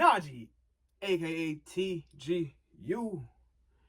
Najee, aka TGU.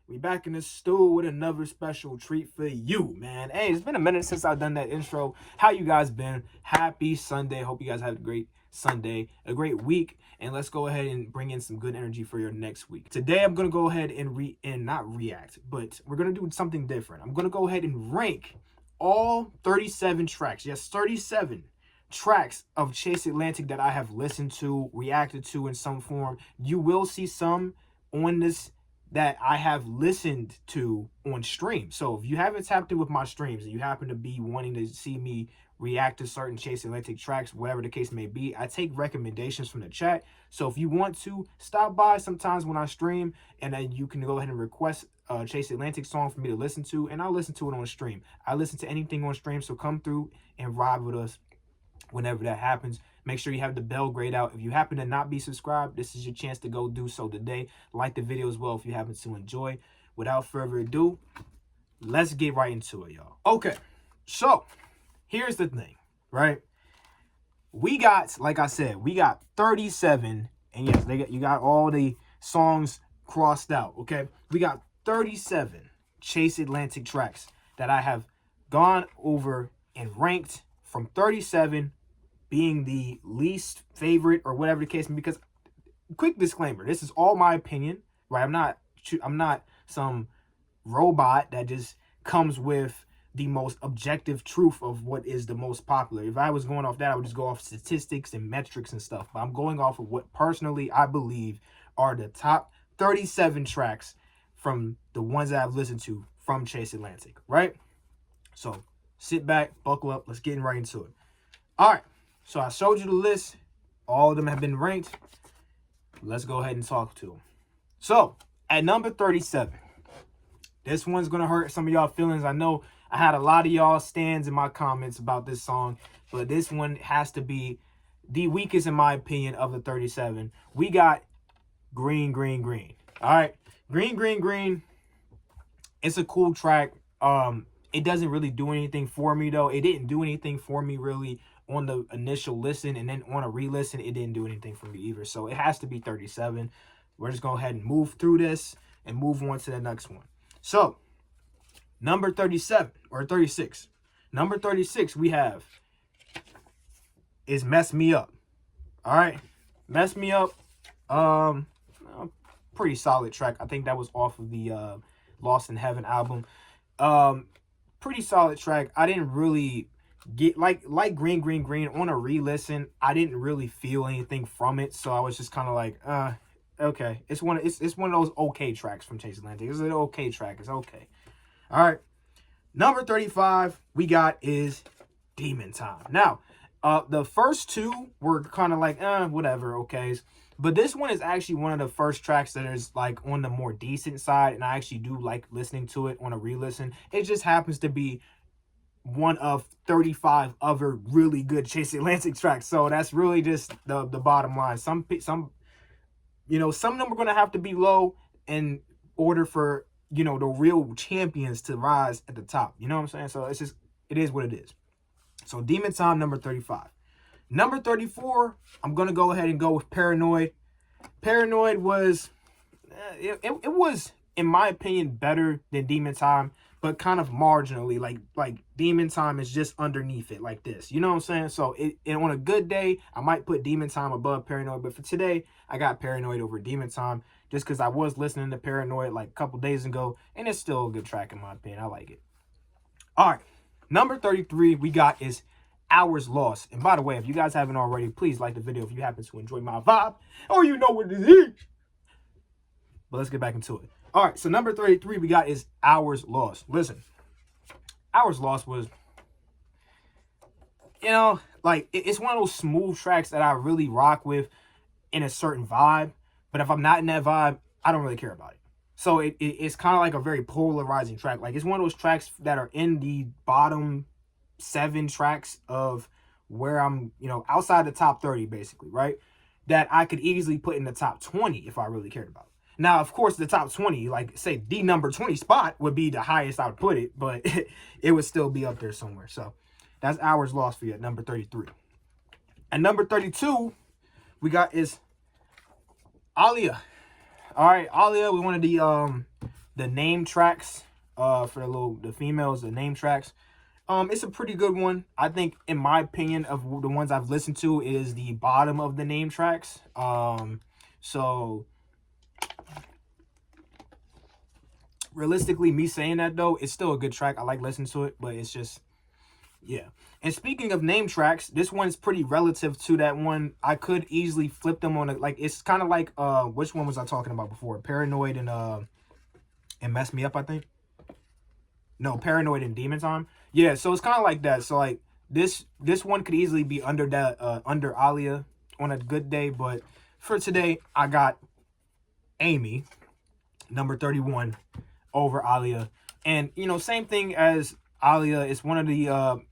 We back in the stool with another special treat for you, man. Hey, it's been a minute since I've done that intro. How you guys been? Happy Sunday. Hope you guys had a great Sunday, a great week, and let's go ahead and bring in some good energy for your next week. Today, I'm gonna go ahead and not react, but we're gonna do something different. I'm gonna go ahead and rank all 37 tracks. Yes, 37 tracks of Chase Atlantic that I have listened to, reacted to in some form. You will see some on this that I have listened to on stream. So if you haven't tapped in with my streams and you happen to be wanting to see me react to certain Chase Atlantic tracks, whatever the case may be, I take recommendations from the chat. So if you want to, stop by sometimes when I stream, and then you can go ahead and request a Chase Atlantic song for me to listen to, and I'll listen to it on stream. I listen to anything on stream, so come through and ride with us whenever that happens. Make sure you have the bell grayed out. If you happen to not be subscribed, this is your chance to go do so today. Like the video as well if you happen to enjoy. Without further ado, let's get right into it, y'all. Okay, so here's the thing, right? We got, like I said, we got 37, and yes, you got all the songs crossed out, okay? We got 37 Chase Atlantic tracks that I have gone over and ranked, from 37 being the least favorite or whatever the case may be. Because, quick disclaimer, this is all my opinion, right? I'm not some robot that just comes with the most objective truth of what is the most popular. If I was going off that, I would just go off statistics and metrics and stuff. But I'm going off of what personally I believe are the top 37 tracks from the ones that I've listened to from Chase Atlantic, right? So sit back, buckle up, let's get right into it. All right, so I showed you the list. All of them have been ranked. Let's go ahead and talk to them. So, at number 37, this one's going to hurt some of y'all feelings. I know I had a lot of y'all stands in my comments about this song, but this one has to be the weakest, in my opinion, of the 37. We got Green, Green, Green. All right, Green, Green, Green. It's a cool track. It doesn't really do anything for me, though. It didn't do anything for me, really, on the initial listen. And then on a re-listen, it didn't do anything for me either. So it has to be 37. We're just going to go ahead and move through this and move on to the next one. So, number 37, or 36. Number 36 we have is Mess Me Up. All right? Mess Me Up. Pretty solid track. I think that was off of the Lost in Heaven album. Pretty solid track. I didn't really get like Green, Green, Green on a re-listen. I didn't really feel anything from it, so I was just kind of like, okay. It's one of those okay tracks from Chase Atlantic. It's an okay track. It's okay. All right. Number 35 we got is Demon Time. Now, the first two were kind of like, whatever, okay. But this one is actually one of the first tracks that is like on the more decent side, and I actually do like listening to it on a re-listen. It just happens to be one of 35 other really good Chase Atlantic tracks. So that's really just the bottom line. Some of them are going to have to be low in order for, the real champions to rise at the top. You know what I'm saying? So it is what it is. So Demon Time, number 35. Number 34, I'm going to go ahead and go with Paranoid. Paranoid was, it was, in my opinion, better than Demon Time, but kind of marginally. Like Demon Time is just underneath it like this. You know what I'm saying? So and on a good day, I might put Demon Time above Paranoid, but for today, I got Paranoid over Demon Time just because I was listening to Paranoid like a couple days ago, and it's still a good track in my opinion. I like it. All right, number 33 we got is Hours Lost. And by the way, if you guys haven't already, please like the video if you happen to enjoy my vibe, or you know what it is. But let's get back into it. All right, so number 33 we got is Hours Lost. Listen, Hours Lost was, it's one of those smooth tracks that I really rock with in a certain vibe. But if I'm not in that vibe, I don't really care about it. So it's kind of like a very polarizing track. Like, it's one of those tracks that are in the bottom 7 tracks of where I'm, outside the top 30, basically, right? That I could easily put in the top 20 if I really cared about it. Now, of course, the top 20, like, say, the number 20 spot would be the highest I would put it, but it would still be up there somewhere. So that's Hours Lost for you at number 33. At number 32, we got is Alia. All right, Alia. We wanted the name tracks. For the females, the name tracks. It's a pretty good one. I think, in my opinion, of the ones I've listened to, it is the bottom of the name tracks. So realistically, me saying that though, it's still a good track. I like listening to it, but it's just, yeah. And speaking of name tracks, this one's pretty relative to that one. I could easily flip them on like, it's kind of like which one was I talking about before? Paranoid and Mess Me Up, I think. No, Paranoid and Demon Time. Yeah, so it's kind of like that. So like this one could easily be under that under Alia on a good day, but for today I got Amy, number 31, over Alia. And you know, same thing as Alia, it's one of the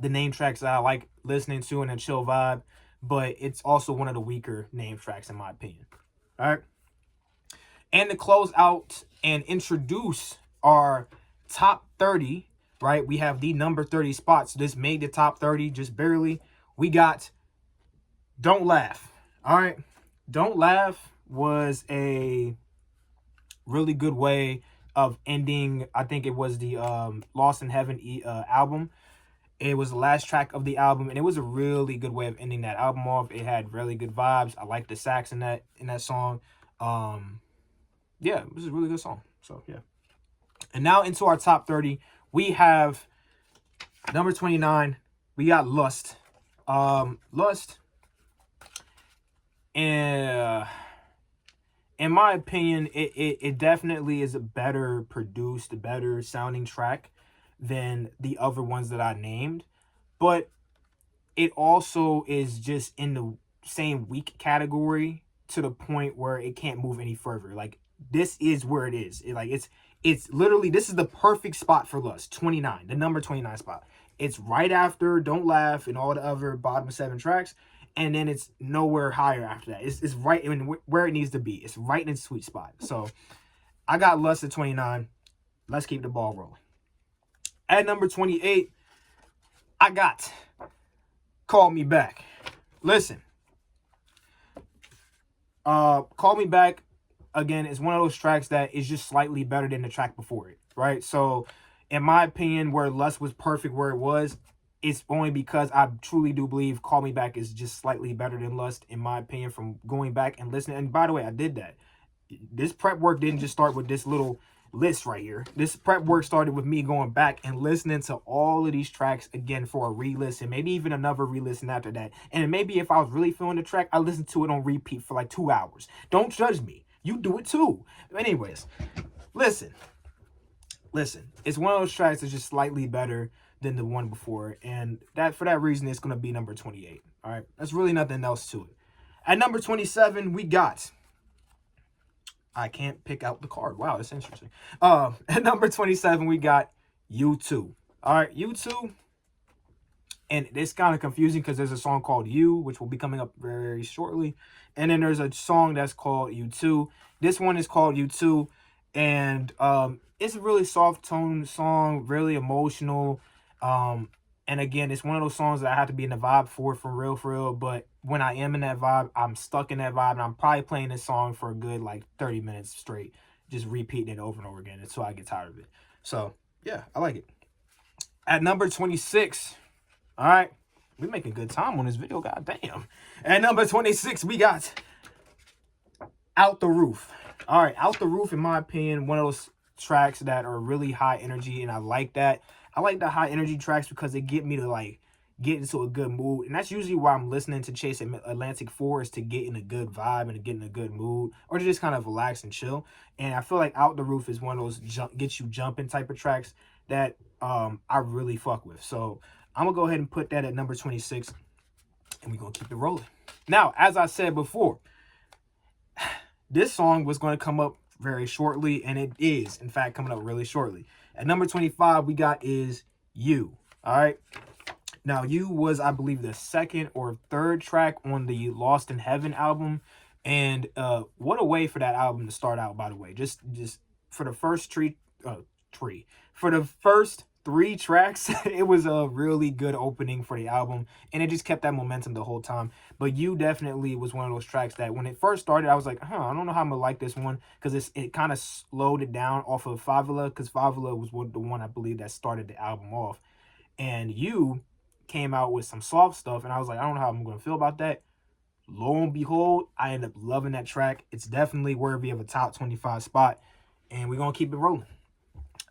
name tracks that I like listening to in a chill vibe, but it's also one of the weaker name tracks in my opinion. All right. And to close out and introduce our top 30, right? We have the number 30 spots. This made the top 30 just barely. We got Don't Laugh. All right. Don't Laugh was a really good way of ending. I think it was the Lost in Heaven album. It was the last track of the album, and it was a really good way of ending that album off. It had really good vibes. I like the sax in that song. Yeah, it was a really good song. So yeah. And now into our top 30, we have number 29. We got Lust. Lust. And in my opinion, it definitely is a better produced, better sounding track than the other ones that I named. But it also is just in the same weak category to the point where it can't move any further. Like, this is where it is. It's literally, this is the perfect spot for Lust. 29, the number 29 spot. It's right after Don't Laugh and all the other bottom 7 tracks, and then it's nowhere higher after that. It's right in where it needs to be. It's right in its sweet spot. So I got Lust at 29. Let's keep the ball rolling. At number 28, I got Call Me Back. Listen, Call Me Back, again, is one of those tracks that is just slightly better than the track before it, right? So in my opinion, where Lust was perfect where it was, it's only because I truly do believe Call Me Back is just slightly better than Lust, in my opinion, from going back and listening. And by the way, I did that. This prep work didn't just start with this little list right here. This prep work started with me going back and listening to all of these tracks again for a re-listen, maybe even another re-listen after that. And maybe if I was really feeling the track, I listened to it on repeat for like 2 hours. Don't judge me. You do it too. Anyways, listen. It's one of those tracks that's just slightly better than the one before, and that for that reason it's going to be number 28. All right, there's really nothing else to it. At number 27, we got, I can't pick out the card. Wow, that's interesting. At number 27, we got U2. All right, U2. And it's kind of confusing because there's a song called You, which will be coming up very shortly. And then there's a song that's called U2. This one is called U2. And it's a really soft tone song, really emotional. And again, it's one of those songs that I have to be in the vibe for real. But when I am in that vibe, I'm stuck in that vibe. And I'm probably playing this song for a good like 30 minutes straight, just repeating it over and over again until I get tired of it. So yeah, I like it. At number 26, all right, we're making good time on this video, god damn. At number 26, we got Out the Roof. All right, Out the Roof, in my opinion, one of those tracks that are really high energy, and I like that. I like the high energy tracks because they get me to like get into a good mood, and that's usually why I'm listening to Chase Atlantic 4, is to get in a good vibe and to get in a good mood, or to just kind of relax and chill. And I feel like Out the Roof is one of those get you jumping type of tracks that I really fuck with. So I'm gonna go ahead and put that at number 26, and we're gonna keep it rolling. Now, as I said before, this song was going to come up very shortly, and it is, in fact, coming up really shortly. At number 25, we got is You. All right. Now, You was, I believe, the second or third track on the Lost in Heaven album. And what a way for that album to start out, by the way. Just for the first for the first 3 tracks, it was a really good opening for the album, and it just kept that momentum the whole time. But You definitely was one of those tracks that when it first started, I was like, I don't know how I'm gonna like this one, because it kind of slowed it down off of Favela, because Favela was the one I believe that started the album off, and You came out with some soft stuff, and I was like, I don't know how I'm gonna feel about that. Lo and behold, I ended up loving that track. It's definitely worthy of a top 25 spot, and we're gonna keep it rolling.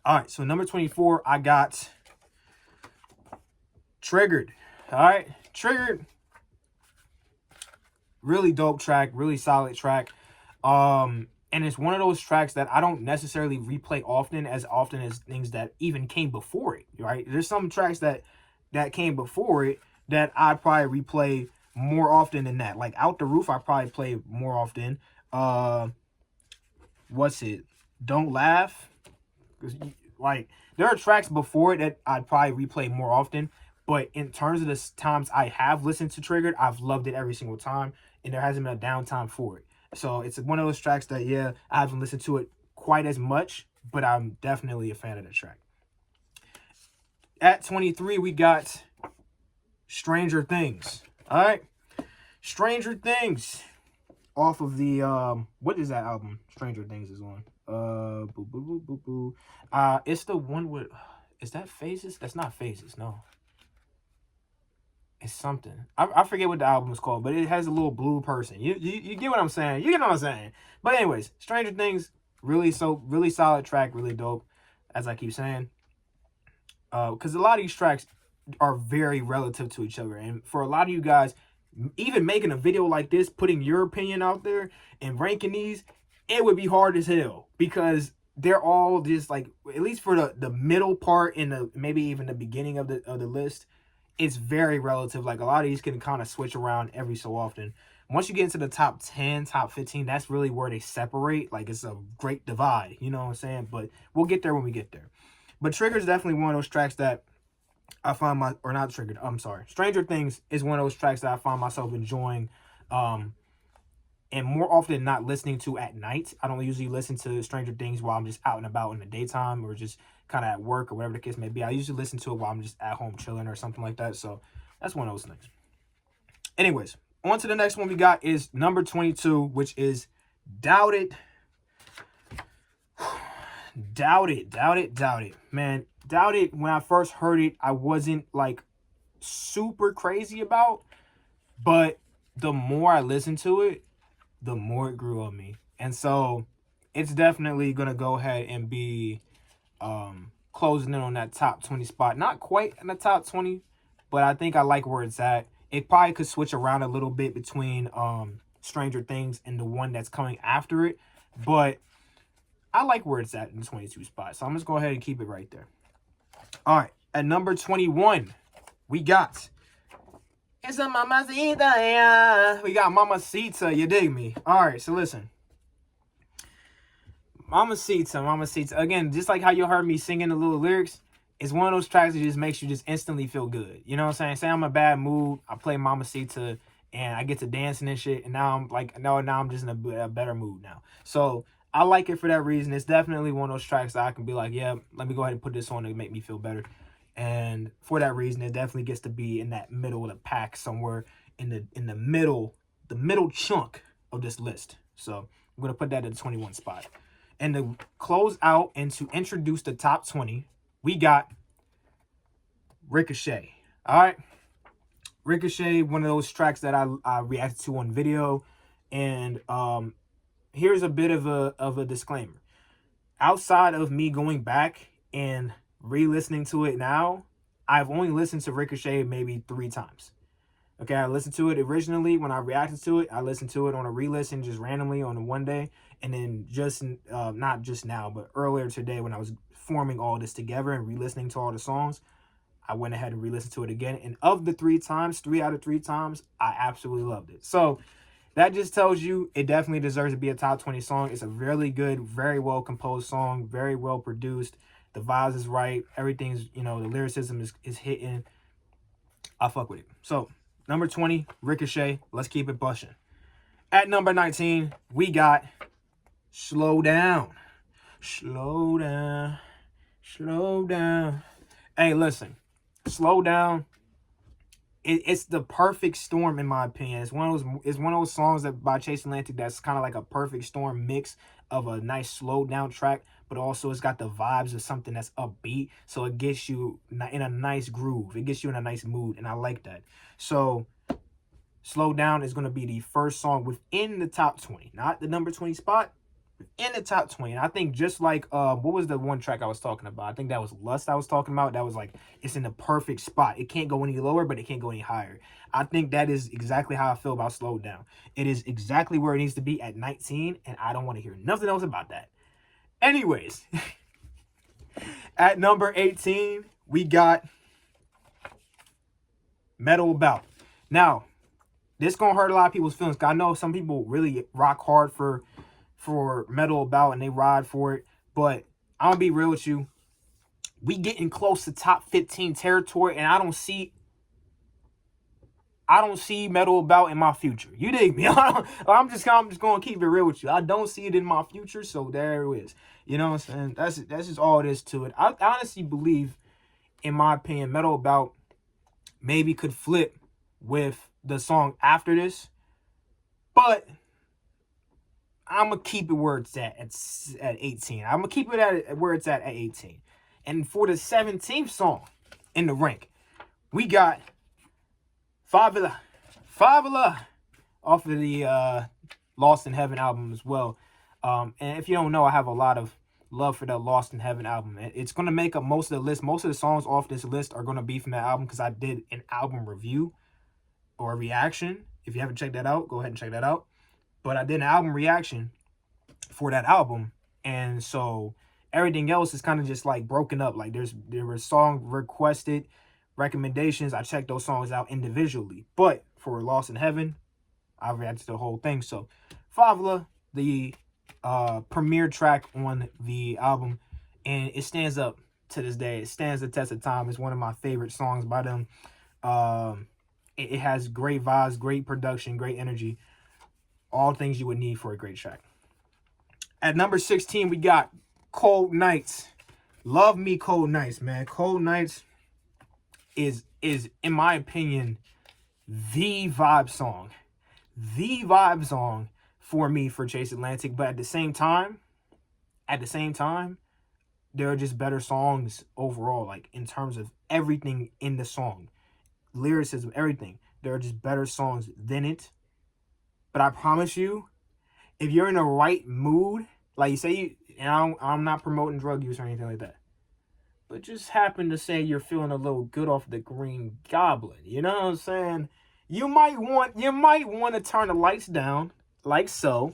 All right, so number 24, I got Triggered. All right, Triggered. Really dope track, really solid track. And it's one of those tracks that I don't necessarily replay often as things that even came before it, right? There's some tracks that came before it that I probably replay more often than that. Like Out the Roof, I probably play more often. What's it? Don't Laugh. Like, there are tracks before it that I'd probably replay more often, but in terms of the times I have listened to Triggered, I've loved it every single time, and there hasn't been a downtime for it. So it's one of those tracks that, yeah, I haven't listened to it quite as much, but I'm definitely a fan of the track. At 23, we got Stranger Things. All right, Stranger Things, off of the what is that album Stranger Things is on? Boo boo boo boo boo. It's the one with, is that Phases? That's not Phases, no. It's something. I forget what the album is called, but it has a little blue person. You get what I'm saying? You get what I'm saying? But anyways, Stranger Things, really solid track, really dope, as I keep saying. Because a lot of these tracks are very relative to each other, and for a lot of you guys, even making a video like this, putting your opinion out there and ranking these, it would be hard as hell, because they're all just like, at least for the middle part and the maybe even the beginning of the list, it's very relative. Like, a lot of these can kind of switch around every so often. Once you get into the top 10, top 15, that's really where they separate. Like, it's a great divide, you know what I'm saying? But we'll get there when we get there. But Triggered is definitely one of those tracks that I find Stranger Things is one of those tracks that I find myself enjoying, and more often than not listening to at night. I don't usually listen to Stranger Things while I'm just out and about in the daytime, or just kind of at work, or whatever the case may be. I usually listen to it while I'm just at home chilling or something like that. So that's one of those things. Anyways, on to the next one we got is number 22, which is Doubt It. Doubt It. Man, Doubt It, when I first heard it, I wasn't like super crazy about, but the more I listened to it, the more it grew on me. And so it's definitely going to go ahead and be closing in on that top 20 spot. Not quite in the top 20, but I think I like where it's at. It probably could switch around a little bit between Stranger Things and the one that's coming after it, but I like where it's at in the 22 spot. So I'm just going to go ahead and keep it right there. All right, at number 21, we got It's a Mamacita, yeah. We got Mamacita, you dig me? All right, so listen. Mamacita. Again, just like how you heard me singing the little lyrics, it's one of those tracks that just makes you just instantly feel good. You know what I'm saying? Say I'm in a bad mood, I play Mamacita, and I get to dancing and shit, and now I'm like, now I'm just in a better mood now. So I like it for that reason. It's definitely one of those tracks that I can be like, yeah, let me go ahead and put this on to make me feel better. And for that reason, it definitely gets to be in that middle of the pack, somewhere in the middle chunk of this list. So I'm gonna put that at the 21 spot. And to close out and to introduce the top 20, we got Ricochet. All right, Ricochet, one of those tracks that I reacted to on video. And here's a bit of a disclaimer. Outside of me going back and re-listening to it now, I've only listened to Ricochet maybe 3 times. Okay, I listened to it originally when I reacted to it. I listened to it on a re-listen just randomly on one day. And then just, not just now, but earlier today when I was forming all this together and re-listening to all the songs, I went ahead and re-listened to it again. And of the 3 times, 3 out of 3 times, I absolutely loved it. So that just tells you it definitely deserves to be a top 20 song. It's a really good, very well composed song, very well produced. The vibes is right. Everything's, the lyricism is hitting. I fuck with it. So, number 20, Ricochet. Let's keep it bushing. At number 19, we got Slow Down. Slow down. Slow down. Hey, listen, Slow Down. It's the perfect storm in my opinion. It's one of those songs that by Chase Atlantic that's kind of like a perfect storm mix of a nice slow down track, but also it's got the vibes of something that's upbeat. So it gets you in a nice groove. It gets you in a nice mood, and I like that. So Slow Down is going to be the first song within the top 20, not the number 20 spot, in the top 20. And I think just like what was the one track I was talking about? I think that was Lust I was talking about. That was like, it's in the perfect spot. It can't go any lower, but it can't go any higher. I think that is exactly how I feel about Slow Down. It is exactly where it needs to be at 19, and I don't want to hear nothing else about that. Anyways, at number 18, we got Metal About. Now, this gonna hurt a lot of people's feelings. I know some people really rock hard for Metal About and they ride for it, but I'm gonna be real with you. We getting close to top 15 territory, and I don't see Metal About in my future. You dig me? I'm just gonna keep it real with you. I don't see it in my future, so there it is. You know what I'm saying? That's just all it is to it. I honestly believe, in my opinion, Metal About maybe could flip with the song after this, but I'm going to keep it where it's at 18. I'm going to keep it at where it's at 18. And for the 17th song in the rank, we got Favela off of the Lost in Heaven album as well. And if you don't know, I have a lot of love for the Lost in Heaven album. It's going to make up most of the list. Most of the songs off this list are going to be from that album because I did an album review or a reaction. If you haven't checked that out, go ahead and check that out. But I did an album reaction for that album, and so everything else is kind of just like broken up. Like there were song requested recommendations. I checked those songs out individually, but for Lost in Heaven, I reacted to the whole thing. So Favela, the premiere track on the album, and it stands up to this day. It stands the test of time. It's one of my favorite songs by them. It has great vibes, great production, great energy. All things you would need for a great track. At number 16, we got Cold Nights. Love me Cold Nights, man. Cold Nights is in my opinion the vibe song. The vibe song for me for Chase Atlantic, but at the same time, there are just better songs overall, like in terms of everything in the song. Lyricism, everything. There are just better songs than it. But I promise you, if you're in the right mood, like you say, and I'm not promoting drug use or anything like that, but just happen to say you're feeling a little good off the Green Goblin, you know what I'm saying? You might want to turn the lights down, like so.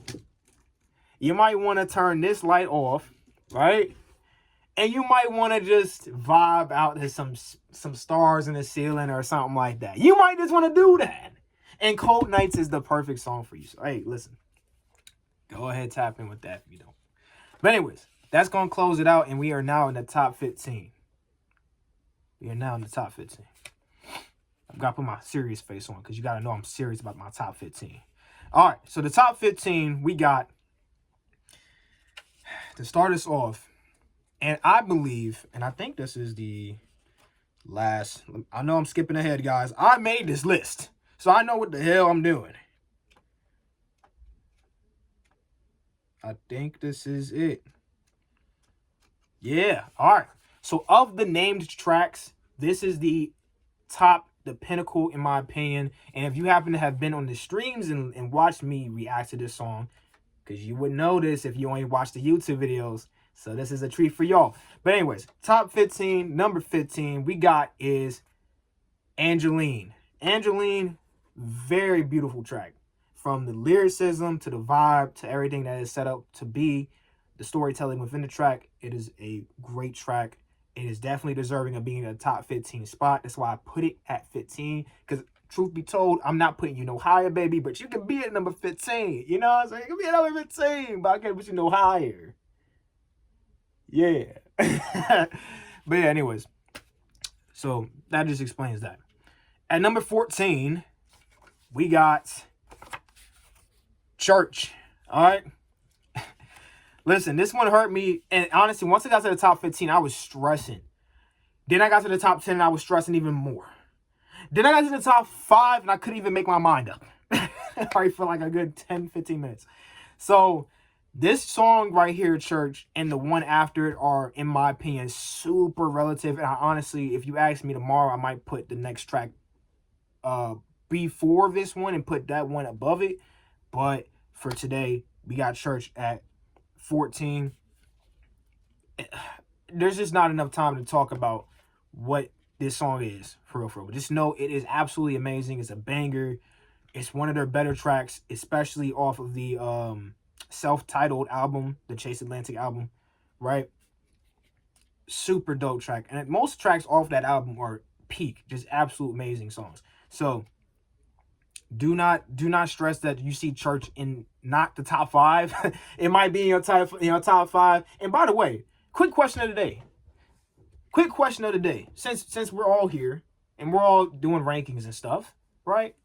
You might want to turn this light off, right? And you might want to just vibe out to some stars in the ceiling or something like that. You might just want to do that. And Cold Nights is the perfect song for you. So, hey, listen. Go ahead, tap in with that if you don't. But anyways, that's going to close it out. And we are now in the top 15. I've got to put my serious face on because you got to know I'm serious about my top 15. All right. So the top 15, we got, to start us off, and I believe, and I think this is the last, I know I'm skipping ahead, guys. I made this list, so I know what the hell I'm doing. I think this is it. Yeah, all right. So of the named tracks, this is the top, the pinnacle in my opinion. And if you happen to have been on the streams and watched me react to this song, because you wouldn't know this if you only watched the YouTube videos. So this is a treat for y'all. But anyways, top 15, number 15, we got is Angeline. Angeline, very beautiful track. From the lyricism to the vibe to everything that is set up to be, the storytelling within the track, it is a great track. It is definitely deserving of being in a top 15 spot. That's why I put it at 15. Because truth be told, I'm not putting you no higher, baby. But you can be at number 15. You know what I'm saying? You can be at number 15, but I can't put you no higher. Yeah. But yeah, anyways. So that just explains that. At number 14, we got Church. All right. Listen, this one hurt me. And honestly, once I got to the top 15, I was stressing. Then I got to the top 10 and I was stressing even more. Then I got to the top 5 and I couldn't even make my mind up. Probably for like a good 10, 15 minutes. So this song right here, Church, and the one after it are, in my opinion, super relative. And I honestly, if you ask me tomorrow, I might put the next track before this one and put that one above it. But for today, we got Church at 14. There's just not enough time to talk about what this song is, for real. Just know it is absolutely amazing. It's a banger. It's one of their better tracks, especially off of the self-titled album, the Chase Atlantic album, right? Super dope track. And most tracks off that album are peak, just absolute amazing songs. So do not stress that you see Church in not the top 5. It might be in your top 5. And by the way, quick question of the day. Since we're all here and we're all doing rankings and stuff, right?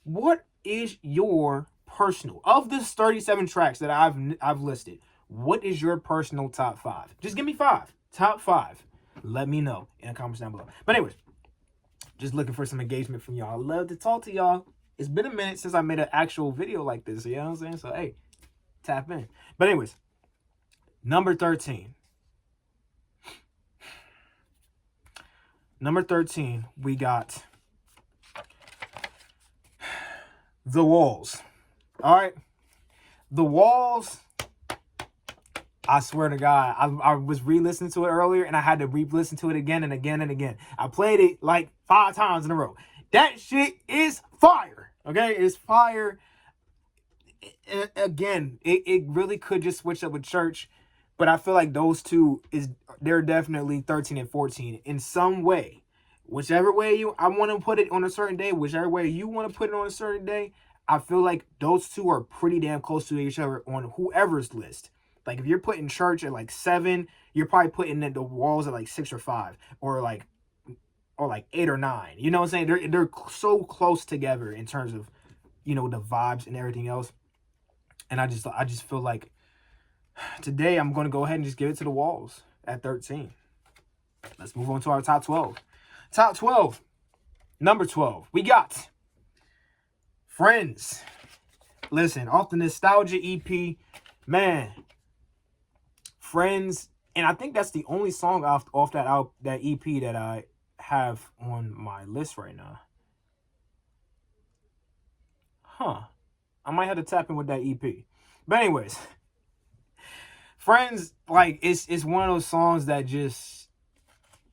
What is your personal, of the 37 tracks that I've listed, what is your personal top 5? Just give me 5. Top 5. Let me know in the comments down below. But anyways, just looking for some engagement from y'all. I love to talk to y'all. It's been a minute since I made an actual video like this, you know what I'm saying? So hey, tap in. But anyways, number 13. Number 13, we got The Walls. All right. The Walls, I swear to God, I was re-listening to it earlier and I had to re-listen to it again and again and again. I played it like 5 times in a row. That shit is fire. Okay? It's fire. Again, it really could just switch up with Church. But I feel like those two, they're definitely 13 and 14 in some way. Whichever way I want to put it on a certain day, whichever way you want to put it on a certain day, I feel like those two are pretty damn close to each other on whoever's list. Like if you're putting Church at like 7, you're probably putting The Walls at like 6 or 5 or like 8 or 9. You know what I'm saying? They're so close together in terms of, you know, the vibes and everything else. And I just feel like today I'm going to go ahead and just give it to The Walls at 13. Let's move on to our top 12. Top 12. Number 12. We got Friends. Listen, off the Nostalgia EP, man. Friends, and I think that's the only song off that EP that I have on my list right now. Huh. I might have to tap in with that EP. But anyways, Friends, like, it's one of those songs that just,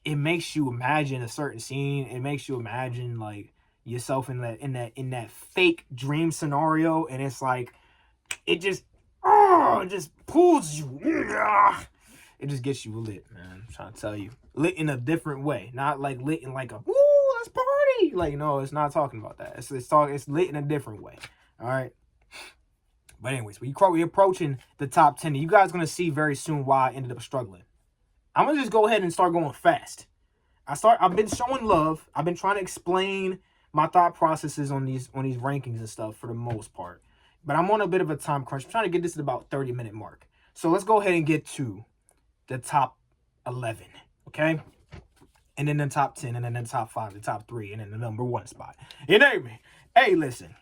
it makes you imagine a certain scene. It makes you imagine like yourself in that fake dream scenario, and it's like it just pulls you. It just gets you lit, man. I'm trying to tell you, lit in a different way, not like lit in like a woo, let's party. Like no, it's not talking about that. It's lit in a different way. All right. But anyways, we're approaching the top 10. You guys are gonna see very soon why I ended up struggling. I'm gonna just go ahead and start going fast. I've been showing love. I've been trying to explain my thought processes on these rankings and stuff for the most part. But I'm on a bit of a time crunch. I'm trying to get this at about 30-minute mark. So let's go ahead and get to the top 11, okay? And then the top 10, and then the top 5, the top 3, and then the number 1 spot. You know me. Hey, listen.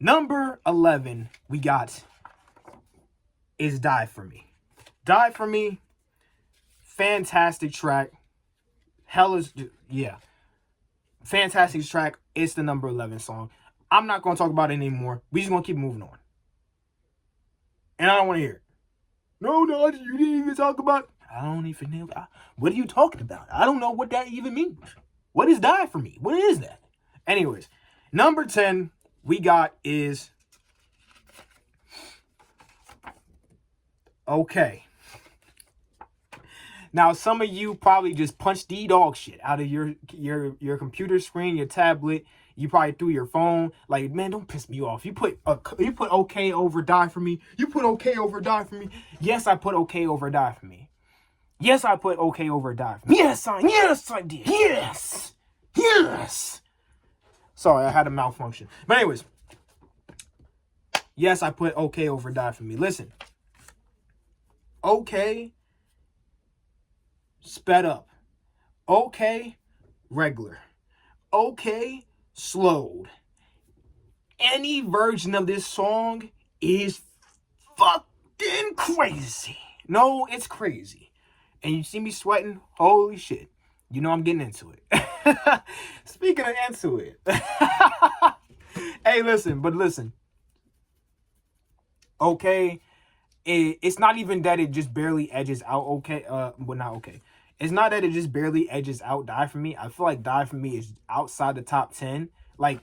Number 11 we got is Die For Me. Die For Me. Fantastic track. Fantastic track. It's the number 11 song. I'm not going to talk about it anymore. We just going to keep moving on. And I don't want to hear it. No, Najee, you didn't even talk about it. I don't even know. What are you talking about? I don't know what that even means. What is Die For Me? What is that? Anyways, number 10 we got is Okay. Now, some of you probably just punched the dog shit out of your computer screen, your tablet. You probably threw your phone. Like, man, don't piss me off. You put okay over Die For Me. You put okay over Die For Me. Yes, I put okay over Die For Me. Yes, I put okay over Die For Me. Yes, I did. Yes. Sorry, I had a malfunction. But anyways, yes, I put okay over Die For Me. Listen, okay, sped up. Okay, regular. Okay, slowed. Any version of this song is fucking crazy. No, it's crazy. And you see me sweating? Holy shit. You know I'm getting into it. Speaking of into it. Hey, listen. Okay, it's not even that it just barely edges out okay. Well, not okay. It's not that it just barely edges out Die For Me. I feel like Die For Me is outside the top 10. Like,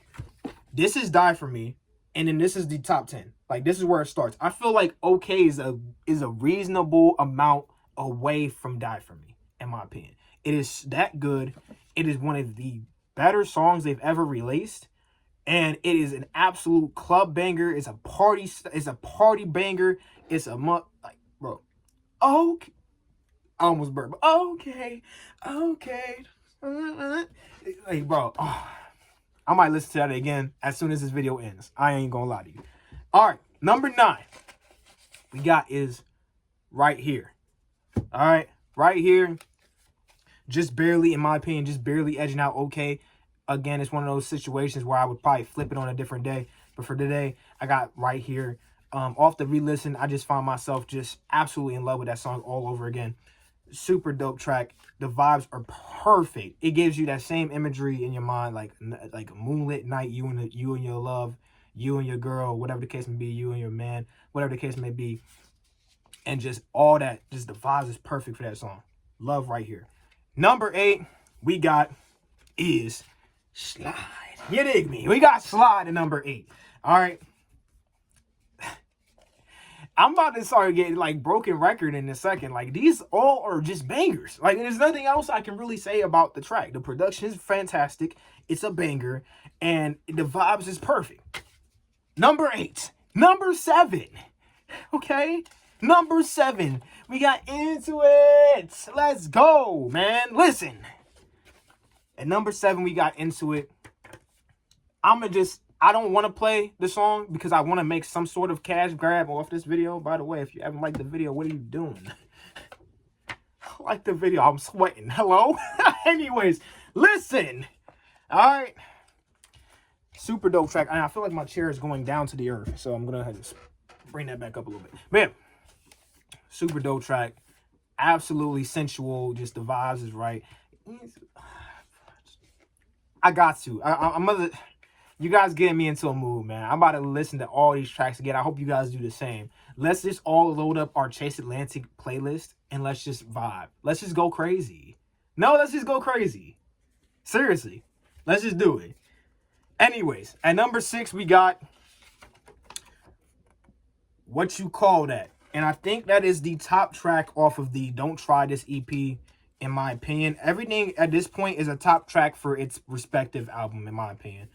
this is Die For Me, and then this is the top 10. Like, this is where it starts. I feel like okay is a reasonable amount away from Die For Me, in my opinion. It is that good. It is one of the better songs they've ever released. And it is an absolute club banger. It's a party banger. It's a like, bro. Okay. I almost burped. Okay. Like, bro. Oh, I might listen to that again as soon as this video ends. I ain't gonna lie to you. All right. Number 9 we got is Right Here. All right. Right Here. Just barely, in my opinion, just barely edging out okay. Again, it's one of those situations where I would probably flip it on a different day. But for today, I got Right Here. Off the re-listen, I just find myself just absolutely in love with that song all over again. Super dope track. The vibes are perfect. It gives you that same imagery in your mind, like a moonlit night, you and your love, you and your girl, whatever the case may be, you and your man, whatever the case may be. And just all that, just the vibes is perfect for that song. Love Right Here. Number 8 we got is Slide. You dig me? We got Slide at number 8. All right. I'm about to start getting like broken record in a second. Like, these all are just bangers. Like, there's nothing else I can really say about the track. The production is fantastic. It's a banger. And the vibes is perfect. Number 8. Number 7. Okay? Number 7. We got Into It. Let's go, man. Listen. At number 7, we got Into It. I don't want to play the song because I want to make some sort of cash grab off this video. By the way, if you haven't liked the video, what are you doing? Like the video. I'm sweating. Hello? Anyways, listen. All right. Super dope track. And I feel like my chair is going down to the earth. So I'm going to just bring that back up a little bit. Man, super dope track. Absolutely sensual. Just the vibes is right. I got to. I'm gonna... You guys getting me into a mood, man. I'm about to listen to all these tracks again. I hope you guys do the same. Let's just all load up our Chase Atlantic playlist and let's just vibe. Let's just go crazy. No, let's just go crazy. Seriously. Let's just do it. Anyways, at number 6, we got What You Call That. And I think that is the top track off of the Don't Try This EP, in my opinion. Everything at this point is a top track for its respective album, in my opinion.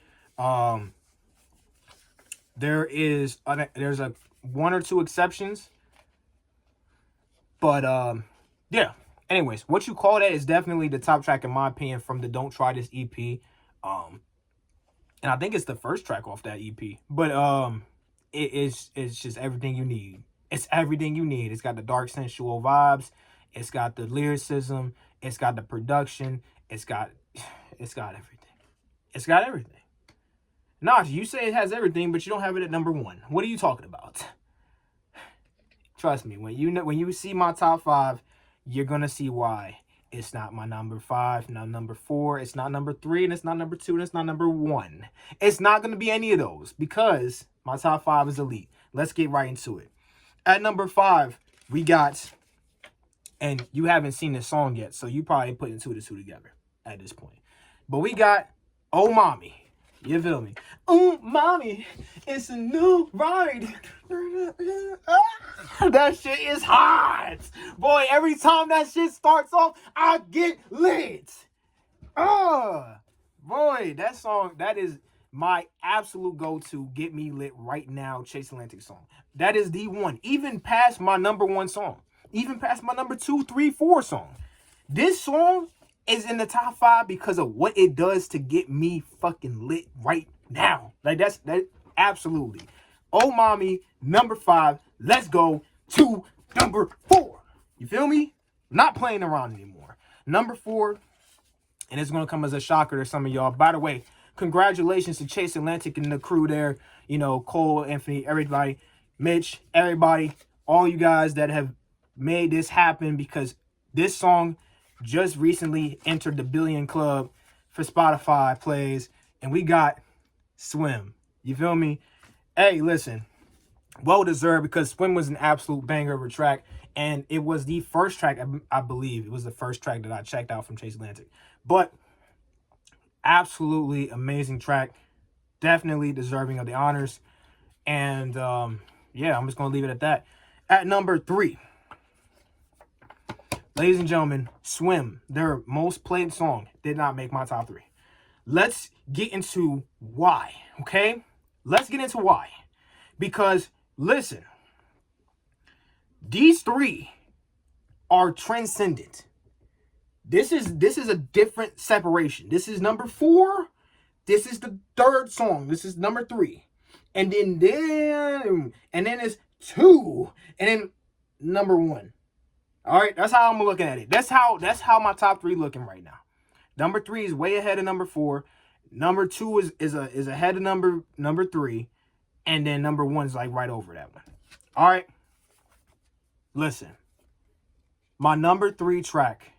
There's a 1 or 2 exceptions, but yeah. Anyways, What You Call That is definitely the top track in my opinion from the Don't Try This EP. And I think it's the first track off that EP. But it's just everything you need. It's everything you need. It's got the dark sensual vibes. It's got the lyricism. It's got the production. It's got everything. It's got everything. Najee, you say it has everything, but you don't have it at number 1. What are you talking about? Trust me, when you see my top 5, you're gonna see why. It's not my number 5, not number 4, it's not number 3, and it's not number 2, and it's not number 1. It's not gonna be any of those because my top 5 is elite. Let's get right into it. At number 5, we got, and you haven't seen this song yet, so you probably putting 2 to 2 together at this point. But we got Oh Mommy. You feel me? Oh, mommy, it's a new ride. That shit is hot. Boy, every time that shit starts off, I get lit. Boy, that song, that is my absolute go-to get me lit right now Chase Atlantic song. That is the one. Even past my number 1 song. Even past my number 2, 3, 4 song. This song is in the top 5 because of what it does to get me fucking lit right now. Like, that absolutely. Oh Mommy, number 5. Let's go to number 4. You feel me? Not playing around anymore. Number 4, And it's going to come as a shocker to some of y'all. By the way, congratulations to Chase Atlantic and the crew there. You know, Cole, Anthony, everybody, Mitch, everybody, all you guys that have made this happen, because this song just recently entered the billion club for Spotify plays, and we got Swim. You feel me? Hey, listen, well deserved, because Swim was an absolute banger of a track, and it was the first track, I believe it was the first track that I checked out from Chase Atlantic. But absolutely amazing track, definitely deserving of the honors. And yeah, I'm just gonna leave it at that. At number 3, ladies and gentlemen, Swim, their most played song, did not make my top 3. Let's get into why, okay? Let's get into why. Because, listen, these 3 are transcendent. This is a different separation. This is number 4. This is the 3rd song. This is number 3. And then it's 2. And then number 1. All right, that's how I'm looking at it. That's how my top 3 looking right now. Number 3 is way ahead of number 4. Number 2 is ahead of number 3. And then number 1 is like right over that one. All right. Listen. My number 3 track,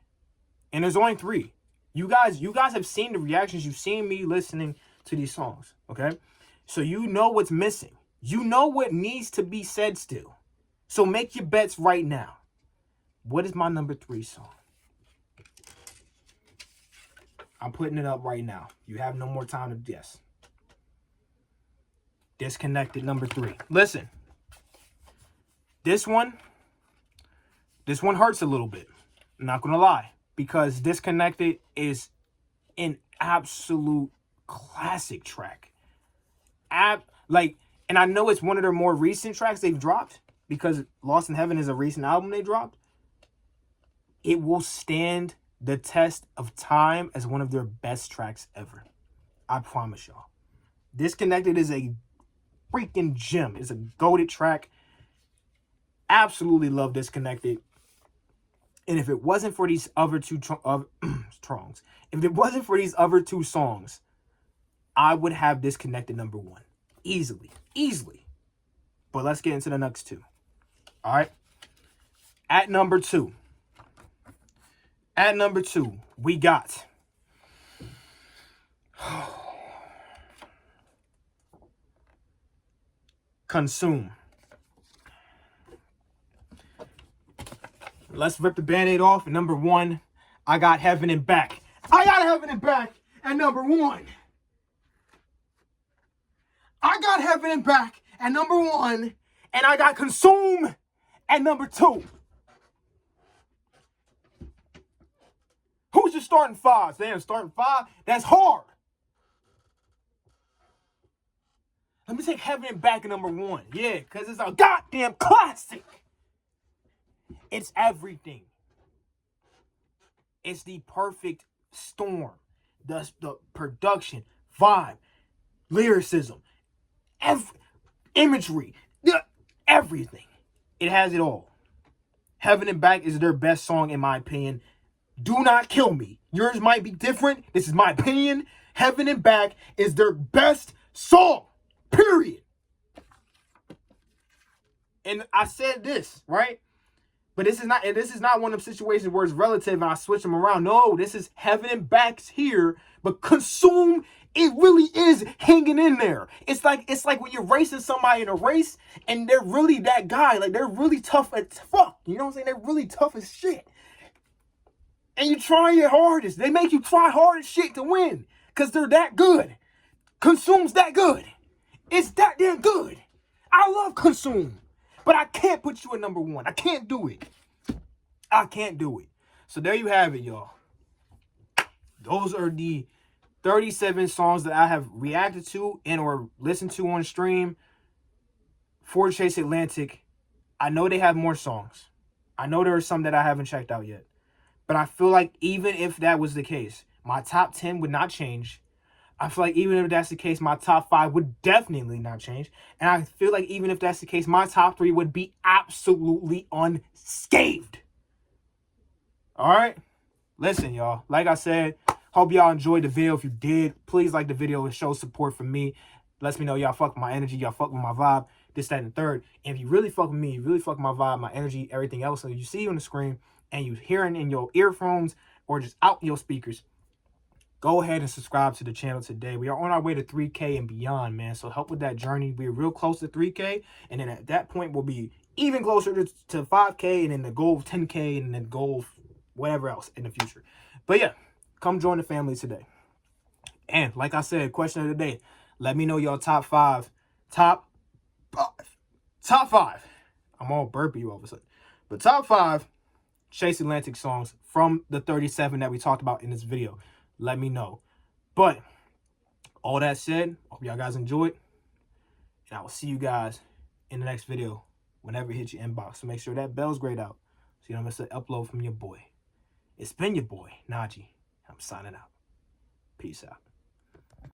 and there's only 3. You guys have seen the reactions. You've seen me listening to these songs, okay? So you know what's missing. You know what needs to be said still. So make your bets right now. What is my number 3 song? I'm putting it up right now. You have no more time to guess. Disconnected, number 3. Listen. This one hurts a little bit. I'm not going to lie. Because Disconnected is an absolute classic track. And I know it's one of their more recent tracks they've dropped, because Lost in Heaven is a recent album they dropped. It will stand the test of time as one of their best tracks ever. I promise y'all. Disconnected is a freaking gem. It's a goated track. Absolutely love Disconnected. And if it wasn't for these other 2 songs, I would have Disconnected number 1. Easily. But let's get into the next 2. All right. At number 2, we got Consume. Let's rip the Band-Aid off. At number 1, I got Heaven and Back. I got Heaven and Back at number 1. I got Heaven and Back at number 1. And I got Consume at number 2. Who's your starting 5? Damn, starting 5? That's hard. Let me take Heaven and Back at number 1. Yeah, because it's a goddamn classic. It's everything. It's the perfect storm. The production, vibe, lyricism, imagery, everything. It has it all. Heaven and Back is their best song, in my opinion. Do not kill me. Yours might be different. This is my opinion. Heaven and Back is their best song. Period. And I said this, right? But this is not one of them situations where it's relative and I switch them around. No, this is Heaven and Back's here, but Consume, it really is hanging in there. It's like when you're racing somebody in a race and they're really that guy. Like, they're really tough as fuck. You know what I'm saying? They're really tough as shit. And you try your hardest. They make you try hard as shit to win because they're that good. Consume's that good. It's that damn good. I love Consume. But I can't put you at number 1. I can't do it. So there you have it, y'all. Those are the 37 songs that I have reacted to and or listened to on stream for Chase Atlantic. I know they have more songs. I know there are some that I haven't checked out yet. But I feel like even if that was the case, my top 10 would not change. I feel like even if that's the case, my top 5 would definitely not change. And I feel like even if that's the case, my top 3 would be absolutely unscathed. All right? Listen, y'all. Like I said, Hope y'all enjoyed the video. If you did, please like the video and show support for me. Lets me know y'all fuck with my energy, y'all fuck with my vibe, this, that, and the third. And if you really fuck with me, you really fuck with my vibe, my energy, everything else, and you see on the screen and you hearing in your earphones or just out your speakers, go ahead and subscribe to the channel today. We are on our way to 3K and beyond, man. So help with that journey. We're real close to 3K. And then at that point, we'll be even closer to 5K and then the goal of 10K and then the goal of whatever else in the future. But yeah, come join the family today. And like I said, question of the day. Let me know your top five. Top five. I'm all burpy all of a sudden. But top five Chase Atlantic songs from the 37 that we talked about in this video. Let me know. But all that said, hope y'all guys enjoyed. And I will see you guys in the next video whenever it hits your inbox. So make sure that bell's grayed out so you don't miss an upload from your boy. It's been your boy, Najee. I'm signing out. Peace out.